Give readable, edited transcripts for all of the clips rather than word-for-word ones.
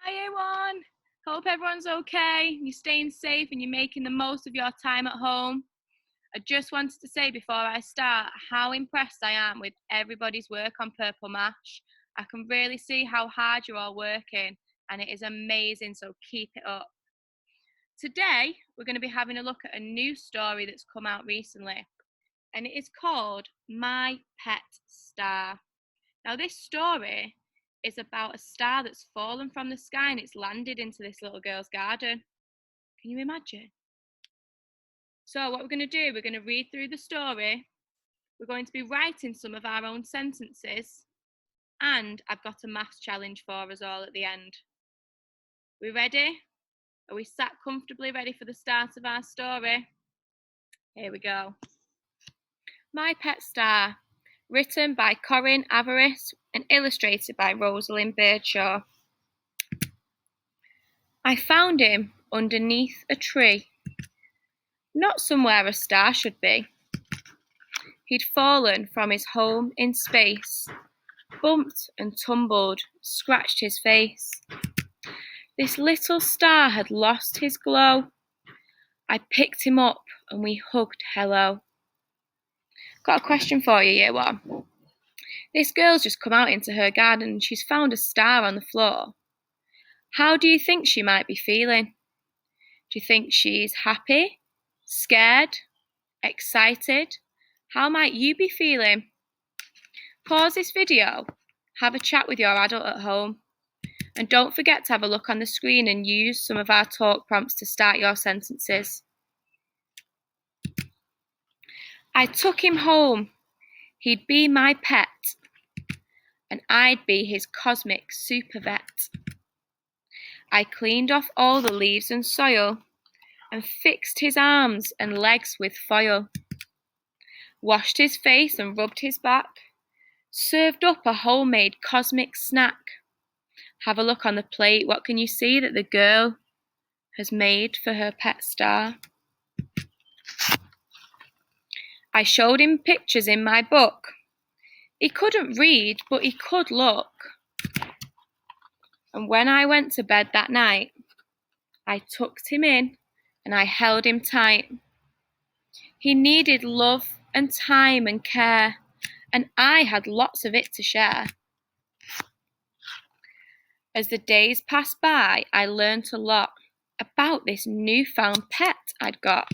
Hi everyone! Hope everyone's okay, you're staying safe and you're making the most of your time at home. I just wanted to say before I start how impressed I am with everybody's work on Purple Mash. I can really see how hard you're all working and it is amazing, so keep it up. Today, we're going to be having a look at a new story that's come out recently and it is called My Pet Star. Now, this story is about a star that's fallen from the sky and it's landed into this little girl's garden. Can you imagine? So, what we're going to do, we're going to read through the story. We're going to be writing some of our own sentences, and I've got a maths challenge for us all at the end. We ready? Are we sat comfortably ready for the start of our story? Here we go. My Pet Star, written by Corinne Avarice and illustrated by Rosalind Birdshaw. I found him underneath a tree, not somewhere a star should be. He'd fallen from his home in space, bumped and tumbled, scratched his face. This little star had lost his glow. I picked him up and we hugged hello. Got a question for you, year one. This girl's just come out into her garden and she's found a star on the floor. How do you think she might be feeling? Do you think she's happy, scared, excited? How might you be feeling? Pause this video, have a chat with your adult at home, and don't forget to have a look on the screen and use some of our talk prompts to start your sentences. I took him home. He'd be my pet, and I'd be his cosmic super vet. I cleaned off all the leaves and soil and fixed his arms and legs with foil. Washed his face and rubbed his back. Served up a homemade cosmic snack. Have a look on the plate. What can you see that the girl has made for her pet star? I showed him pictures in my book. He couldn't read, but he could look. And when I went to bed that night, I tucked him in and I held him tight. He needed love and time and care, and I had lots of it to share. As the days passed by, I learnt a lot about this newfound pet I'd got.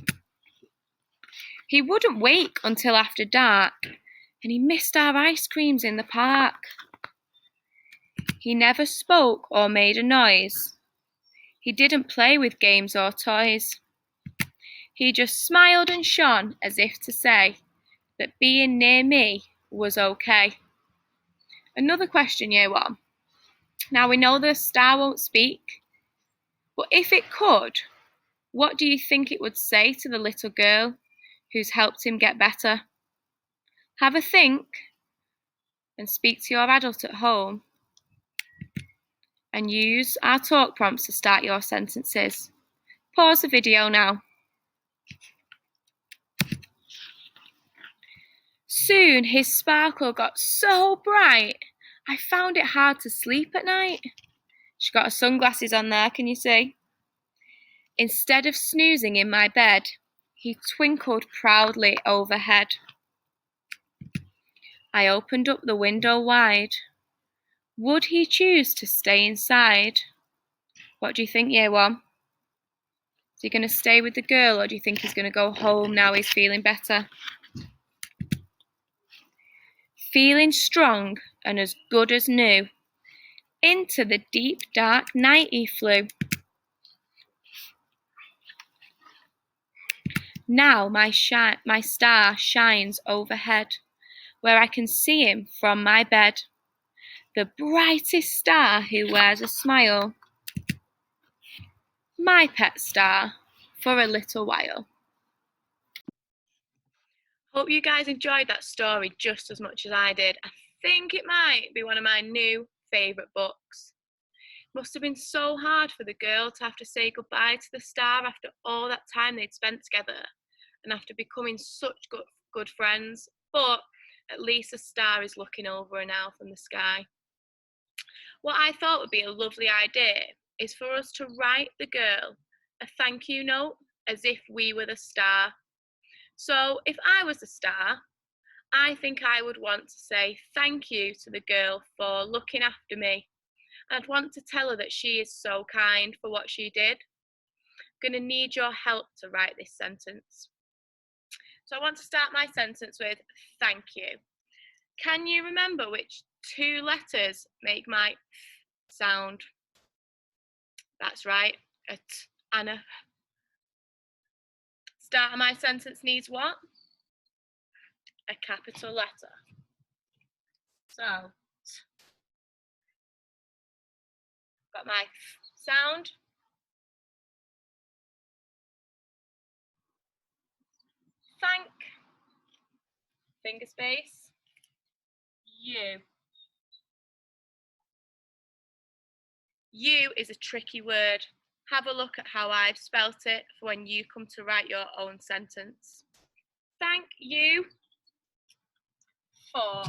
He wouldn't wake until after dark, and he missed our ice creams in the park. He never spoke or made a noise. He didn't play with games or toys. He just smiled and shone as if to say that being near me was okay. Another question, year one. Now we know the star won't speak, but if it could, what do you think it would say to the little girl who's helped him get better? Have a think and speak to your adult at home and use our talk prompts to start your sentences. Pause the video now. Soon his sparkle got so bright, I found it hard to sleep at night. She's got her sunglasses on there, can you see? Instead of snoozing in my bed, he twinkled proudly overhead. I opened up the window wide. Would he choose to stay inside? What do you think, year one? Is he going to stay with the girl, or do you think he's going to go home now he's feeling better? Feeling strong and as good as new, into the deep dark night he flew. Now my star shines overhead, where I can see him from my bed. The brightest star who wears a smile. My pet star for a little while. Hope you guys enjoyed that story just as much as I did. I think it might be one of my new favourite books. Must have been so hard for the girl to have to say goodbye to the star after all that time they'd spent together and after becoming such good friends, but at least the star is looking over her now from the sky. What I thought would be a lovely idea is for us to write the girl a thank you note as if we were the star. So if I was the star, I think I would want to say thank you to the girl for looking after me. I'd want to tell her that she is so kind for what she did. I'm going to need your help to write this sentence. So I want to start my sentence with thank you. Can you remember which two letters make my sound? That's right, a t and a. Start of my sentence needs what? A capital letter. So, got my sound. Thank, finger space, you. You is a tricky word. Have a look at how I've spelt it for when you come to write your own sentence. Thank you for.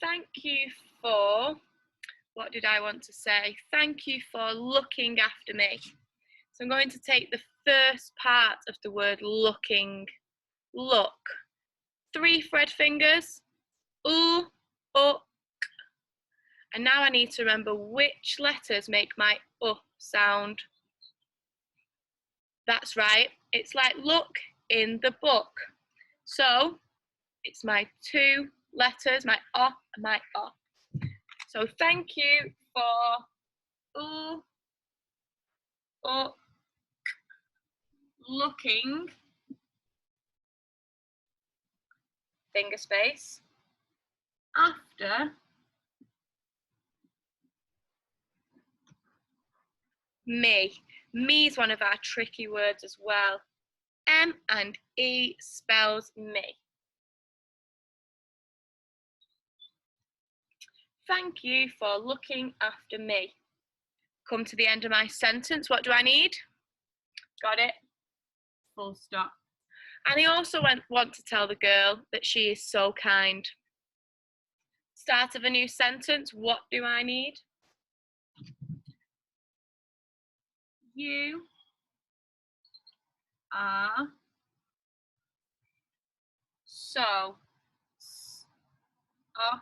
Thank you for. What did I want to say? Thank you for looking after me. So I'm going to take the first part of the word looking. Look. 3 thread fingers. Ooh, up. And now I need to remember which letters make my sound. That's right. It's like look in the book. So it's my 2 letters, my and my o. So thank you for ooh, up, looking, finger space, after me. Me is one of our tricky words as well. M and E spells me. Thank you for looking after me. Come to the end of my sentence. What do I need? Got it? Full stop. And I also want to tell the girl that she is so kind. Start of a new sentence. What do I need? You are so. Oh,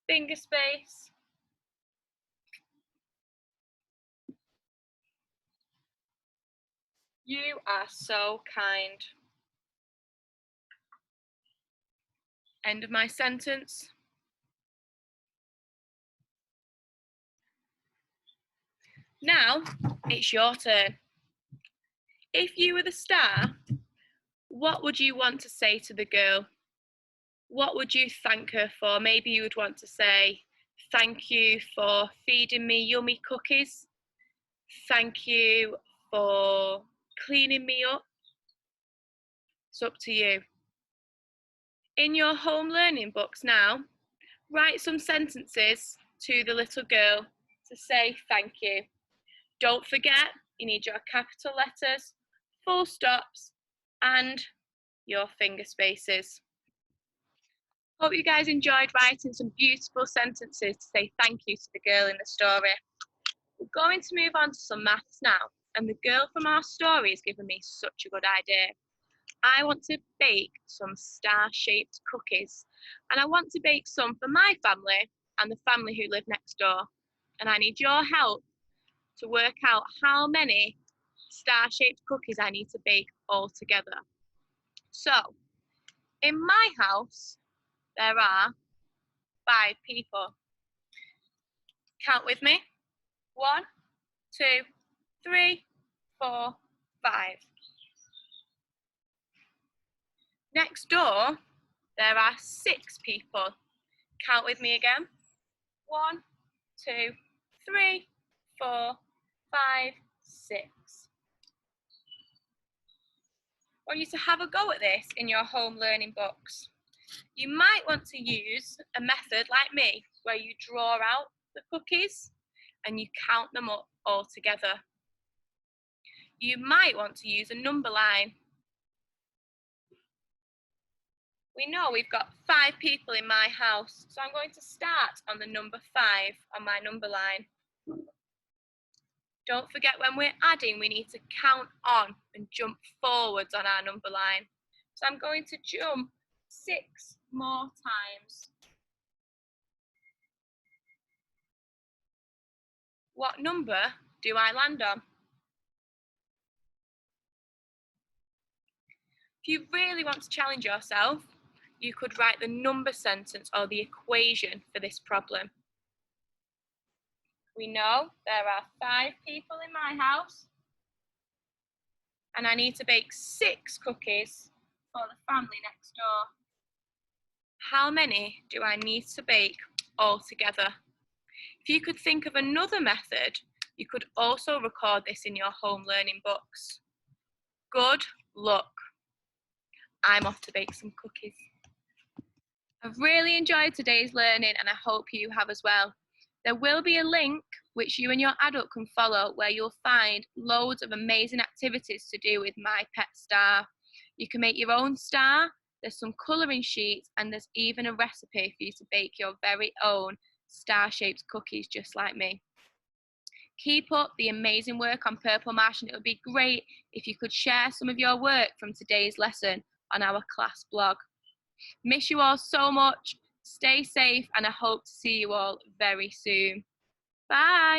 finger space. You are so kind. End of my sentence. Now it's your turn. If you were the star, what would you want to say to the girl? What would you thank her for? Maybe you would want to say, thank you for feeding me yummy cookies. Thank you for cleaning me up. It's up to you. In your home learning books now, write some sentences to the little girl to say thank you. Don't forget, you need your capital letters, full stops, and your finger spaces. Hope you guys enjoyed writing some beautiful sentences to say thank you to the girl in the story. We're going to move on to some maths now, and the girl from our story has given me such a good idea. I want to bake some star-shaped cookies, and I want to bake some for my family and the family who live next door. And I need your help to work out how many star-shaped cookies I need to bake all together. So, in my house, there are 5 people. Count with me. 1, 2, 3, 4, 5. Next door, there are 6 people. Count with me again. 1, 2, 3, 4, 5, 6. I want you to have a go at this in your home learning books. You might want to use a method like me, where you draw out the cookies and you count them up all together. You might want to use a number line. We know we've got 5 people in my house, so I'm going to start on the number 5 on my number line. Don't forget, when we're adding, we need to count on and jump forwards on our number line. So I'm going to jump 6 more times. What number do I land on? If you really want to challenge yourself, you could write the number sentence or the equation for this problem. We know there are 5 people in my house, and I need to bake 6 cookies for the family next door. How many do I need to bake altogether? If you could think of another method, you could also record this in your home learning books. Good luck. I'm off to bake some cookies. I've really enjoyed today's learning, and I hope you have as well. There will be a link which you and your adult can follow where you'll find loads of amazing activities to do with My Pet Star. You can make your own star, there's some colouring sheets, and there's even a recipe for you to bake your very own star-shaped cookies just like me. Keep up the amazing work on Purple Marsh, and it would be great if you could share some of your work from today's lesson on our class blog. Miss you all so much. Stay safe, and I hope to see you all very soon. Bye.